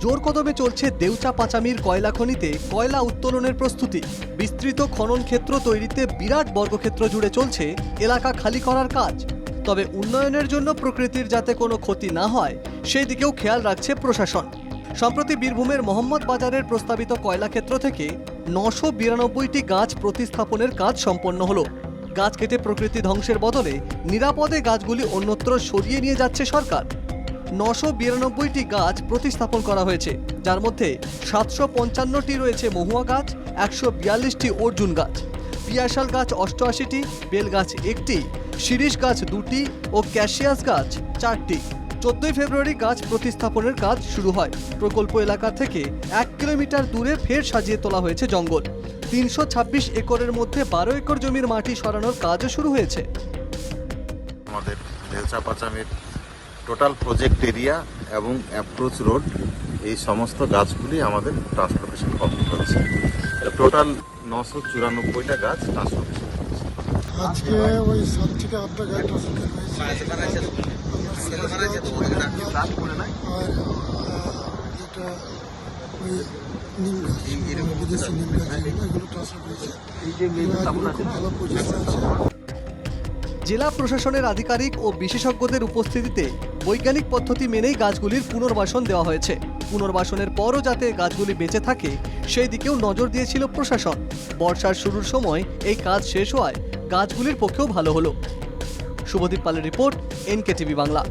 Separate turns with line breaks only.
জোর কদমে চলছে দেউচা পাচামির কয়লা খনিতে কয়লা উত্তোলনের প্রস্তুতি। বিস্তৃত খনন ক্ষেত্র তৈরিতে বিরাট বর্গক্ষেত্র জুড়ে চলছে এলাকা খালি করার কাজ। তবে উন্নয়নের জন্য প্রকৃতির যাতে কোনো ক্ষতি না হয় সেই দিকেও খেয়াল রাখছে প্রশাসন। সম্প্রতি বীরভূমের মোহাম্মদ বাজারের প্রস্তাবিত কয়লা ক্ষেত্র থেকে 992টি গাছ প্রতিস্থাপনের কাজ সম্পন্ন হলো। গাছ কেটে প্রকৃতি ধ্বংসের বদলে নিরাপদে গাছগুলি অন্যত্র সরিয়ে নিয়ে যাচ্ছে সরকার। 992টি গাছ প্রতিস্থাপন করা হয়েছে, যার মধ্যে 755টি রয়েছে মহুয়া গাছ, 142টি অর্জুন গাছ, পিয়াশাল গাছ 88টি, বেল গাছ 1টি, শিরীষ গাছ 2টি ও ক্যাশিয়াস গাছ 4টি। 14 ফেব্রুয়ারি গাছ প্রতিস্থাপনের কাজ শুরু হয়। প্রকল্প এলাকা থেকে 1 কিলোমিটার দূরে ফের সাজিয়ে তোলা হয়েছে জঙ্গল। 326 একরের মধ্যে 12 একর জমির মাটি সরানোর কাজও শুরু হয়েছে।
আমাদের দেউচা পাচামির টোটাল প্রজেক্ট এরিয়া এবং অ্যাপ্রোচ রোড এই সমস্ত গাছগুলি আমাদের ট্রান্সপোর্টেশন কমপ্লিট হচ্ছে। টোটাল 994টা গাছ ট্রান্সপোর্টেশন হচ্ছে।
আজকে ওই 7 থেকে 8টা গাছ ট্রান্সপোর্ট হয়েছে। আর যেটা ওই নিম গাছ, বিদেশি নিম গাছ এগুলো ট্রান্সপোর্ট হয়েছে। ভালো পজিশন আছে।
জেলা প্রশাসনের আধিকারিক ও বিশেষজ্ঞদের উপস্থিতিতে বৈজ্ঞানিক পদ্ধতি মেনেই গাছগুলির পুনর্বাসন দেওয়া হয়েছে। পুনর্বাসনের পরও যাতে গাছগুলি বেঁচে থাকে সেই দিকেও নজর দিয়েছিল প্রশাসন। বর্ষার শুরুর সময় এই কাজ শেষ হওয়ায় গাছগুলির পক্ষেও ভালো হলো। শুভদীপ পালের রিপোর্ট, NKTV বাংলা।